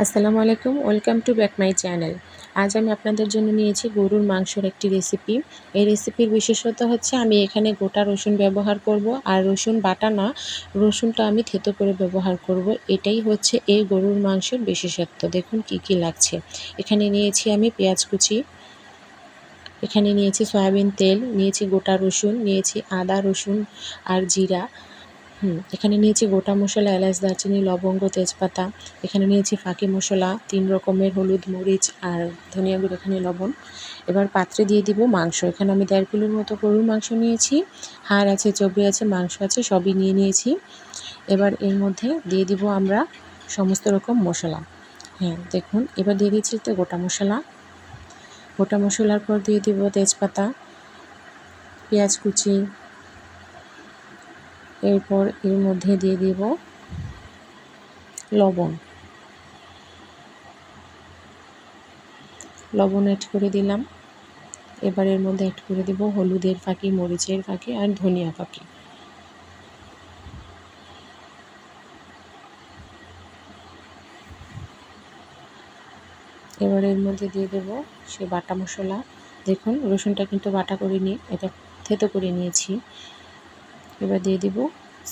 আসসালামু আলাইকুম, welcome to back my channel. আজ আমি আপনাদের জন্য নিয়েছি গরুর মাংসের একটি রেসিপি। এই রেসিপির বিশেষত্ব হচ্ছে আমি এখানে গোটা রসুন ব্যবহার করব, আর রসুন বাটা না, রসুনটা আমি থেতো করে ব্যবহার করব। এটাই হচ্ছে এই গরুর মাংসের বিশেষত্ব। দেখুন কি কি লাগছে। এখানে নিয়েছি আমি পেঁয়াজ কুচি, এখানে নিয়েছি সয়াবিন তেল, নিয়েছি গোটা রসুন, নিয়েছি আদা রসুন আর জিরা। এখানে নিয়েছি গোটা মশলা, এলাচ, দারচিনি, লবঙ্গ, তেজপাতা। এখানে নিয়েছি ফাঁকি মশলা, 3 রকমের হলুদ, মরিচ আর ধনিয়া গুঁড়ো, এখানে লবণ। এবার পাত্রে দিয়ে দিব মাংস। এখানে আমি 1.5 কিলোর মতো গরুর মাংস নিয়েছি। হাড় আছে, চর্বি আছে, মাংস আছে, সবই নিয়ে নিয়েছি। এবার এর মধ্যে দিয়ে দিব আমরা সমস্ত রকম মশলা। দেখুন, এবার দিয়ে দিচ্ছি তো গোটা মশলা। গোটা মশলার পর দিয়ে দিব তেজপাতা, পেঁয়াজ কুচি। এরপর এর মধ্যে দিয়ে দিব লবণ অ্যাড করে দিলাম। এবার এর মধ্যে অ্যাড করে দেব হলুদের ফাঁকি, মরিচের ফাঁকি আর ধনিয়া ফাঁকি। এবার এর মধ্যে দিয়ে দেব সে বাটা মশলা। দেখুন, রসুনটা কিন্তু বাটা করে নিয়ে এটা থেতো করে নিয়েছি। এবার দিয়ে দেব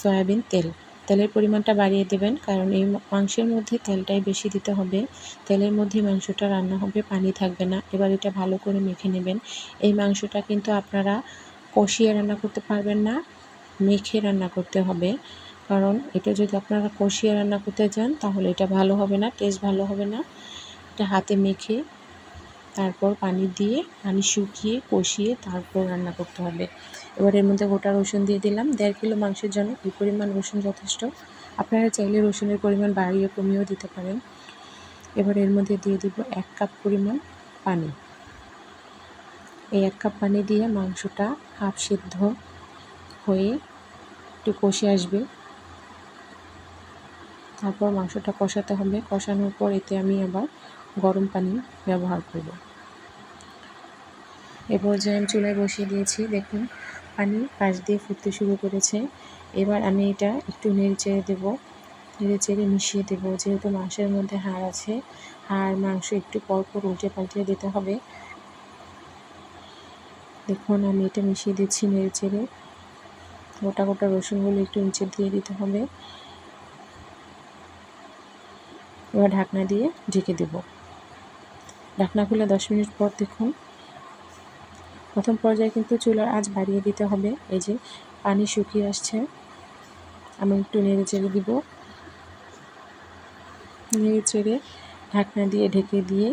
সয়াবিন তেল। তেলের পরিমাণটা বাড়িয়ে দেবেন, কারণ এই মাংসের মধ্যে তেলটাই বেশি দিতে হবে। তেলের মধ্যে মাংসটা রান্না হবে, পানি থাকবে না। এবার এটা ভালো করে মেখে নেবেন। এই মাংসটা কিন্তু আপনারা কষিয়ে রান্না করতে পারবেন না, মেখে রান্না করতে হবে। কারণ এটা যদি আপনারা কষিয়ে রান্না করতে যান তাহলে এটা ভালো হবে না, টেস্ট ভালো হবে না। এটা হাতে মেখে তারপর পানি দিয়ে, পানি শুকিয়ে কষিয়ে তারপর রান্না করতে হবে। এবার এর মধ্যে গোটা রসুন দিয়ে দিলাম। 1.5 কিলো মাংসের জন্য এই পরিমাণ রসুন যথেষ্ট। আপনারা চাইলে রসুনের পরিমাণ বাড়িয়ে কমিয়েও দিতে পারেন। এবার এর মধ্যে দিয়ে দিব 1 কাপ পরিমাণ পানি। এই 1 কাপ পানি দিয়ে মাংসটা হাফ সিদ্ধ হয়ে একটু কষে আসবে। তারপর মাংসটা কষাতে হবে। কষানোর পর এতে আমি আবার গরম পানি ব্যবহার করব। এ পর্যায়ে আমি চুলায় বসিয়ে দিয়েছি। দেখুন, পানি পাশ দিয়ে ফুটতে শুরু করেছে। এবার আমি এটা একটু নেড়েচেড়ে দেবো, নেড়েচেড়ে মিশিয়ে দেবো। যেহেতু মাংসের মধ্যে হাড় আছে, হাড় মাংস একটু পরপর উল্টে পাল্টে দিতে হবে। দেখুন, আমি এটা মিশিয়ে দিচ্ছি নেড়েচেড়ে। গোটা গোটা রসুনগুলো একটু নিচে দিয়ে দিতে হবে। এবার ঢাকনা দিয়ে ঢেকে দেব। ঢাকনা খুলে 10 মিনিট পর দেখুন, প্রথম পর্যায়ে কিন্তু চুলার আঁচ বাড়িয়ে দিতে হবে। এই যে পানি শুকিয়ে আসছে, আমি একটু নেড়ে চেড়ে দিব। নেড়ে চেড়ে ঢাকনা দিয়ে ঢেকে দিয়ে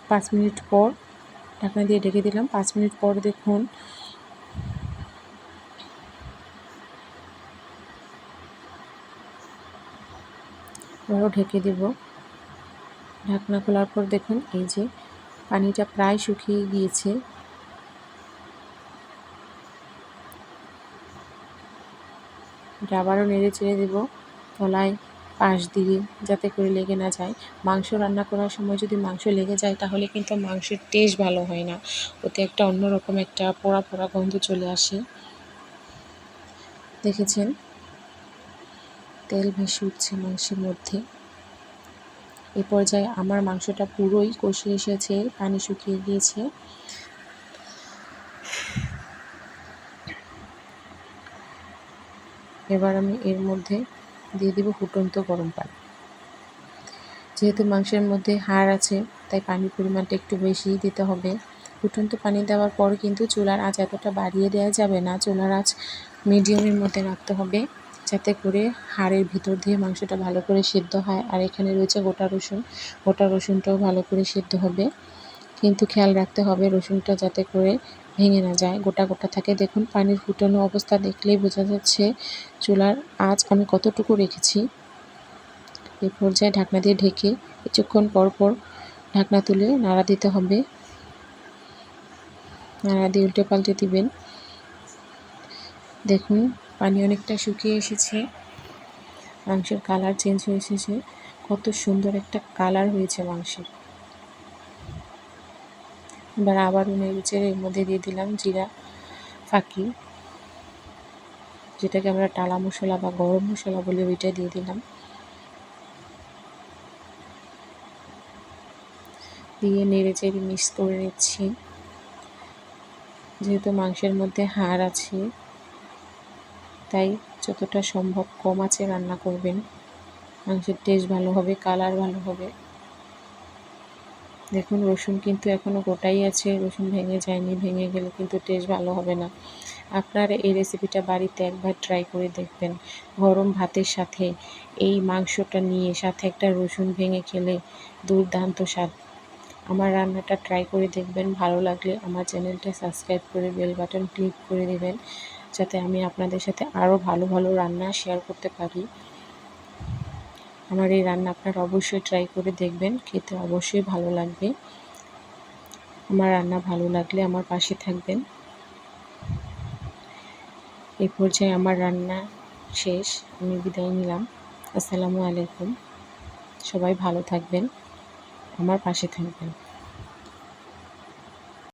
5 মিনিট পর ঢাকনা দিয়ে ঢেকে দিলাম। 5 মিনিট পর দেখুন, আবারও ঢেকে দেব। ঢাকনা খোলার পর দেখুন, এই যে পানিটা প্রায় শুকিয়ে গিয়েছে। এটা আবারও নেড়ে চেড়ে দেবো তলায় পাশ দিয়ে, যাতে করে লেগে না যায়। মাংস রান্না করার সময় যদি মাংস লেগে যায় তাহলে কিন্তু মাংসের টেস্ট ভালো হয় না, ওতে একটা অন্যরকম একটা পোড়া পোড়া গন্ধ চলে আসে। দেখেছেন, তেল ভেসে উঠছে মাংসের মধ্যে। এ পর্যায়ে আমার মাংসটা পুরোই কষে এসেছে, পানি শুকিয়ে গিয়েছে। এবার আমি এর মধ্যে দিয়ে দেব ফুটন্ত গরম পানি। যেহেতু মাংসের মধ্যে হাড় আছে, তাই পানির পরিমাণটা একটু বেশি দিতে হবে। ফুটন্ত পানি দেওয়ার পর কিন্তু চুলার আঁচ এতটা বাড়িয়ে দেওয়া যাবে না, চুলার আঁচ মিডিয়ামের মধ্যে রাখতে হবে, যাতে করে হাড়ের ভিতর দিয়ে মাংসটা ভালো করে সিদ্ধ হয়। আর এখানে রয়েছে গোটা রসুন, গোটা রসুনটাও ভালো করে সিদ্ধ হবে। কিন্তু খেয়াল রাখতে হবে রসুনটা যাতে করে ভেঙে না যায়, গোটা গোটা থাকে। দেখুন, পানির ফুটানো অবস্থা দেখলেই বোঝা যাচ্ছে চুলার আঁচ আমি কতটুকু রেখেছি। এই পর্যায়ে ঢাকনা দিয়ে ঢেকে কিছুক্ষণ পর পর ঢাকনা তুলে নাড়া দিতে হবে। নাড়া দিয়ে উল্টে পাল্টে দিবেন। দেখুন, পানি অনেকটা শুকিয়ে এসেছে, মাংসের কালার চেঞ্জ হয়ে এসেছে। কত সুন্দর একটা কালার হয়েছে মাংসের। এবার আবারও নেড়েচেড়ে এর মধ্যে দিয়ে দিলাম জিরা ফাঁকি, যেটাকে আমরা টালা মশলা বা গরম মশলা বলি, ওইটা দিয়ে দিলাম। দিয়ে নেড়েচেড়ে মিক্স করে নিচ্ছি। যেহেতু মাংসের মধ্যে হাড় আছে, তাই যতটা সম্ভব কম আঁচে রান্না করবেন। মাংসের টেস্ট ভালো হবে, কালার ভালো হবে। দেখুন রসুন কিন্তু এখনও গোটাই আছে, রসুন ভেঙে যায়নি। ভেঙে গেলে কিন্তু টেস্ট ভালো হবে না। আপনারা এই রেসিপিটা বাড়িতে একবার ট্রাই করে দেখবেন। গরম ভাতের সাথে এই মাংসটা নিয়ে সাথে একটা রসুন ভেঙে খেলে দুর্দান্ত স্বাদ। আমার রান্নাটা ট্রাই করে দেখবেন। ভালো লাগলে আমার চ্যানেলটা সাবস্ক্রাইব করে বেল বাটন ক্লিক করে দেবেন, যাতে আমি আপনাদের সাথে আরও ভালো ভালো রান্না শেয়ার করতে পারি। আমার এই রান্না আপনারা অবশ্যই ট্রাই করে দেখবেন, খেতে অবশ্যই ভালো লাগবে। আমার রান্না ভালো লাগলে আমার পাশে থাকবেন। এই পর্যায়ে আমার রান্না শেষ, আমি বিদায় নিলাম। আসসালামু আলাইকুম। সবাই ভালো থাকবেন, আমার পাশে থাকবেন।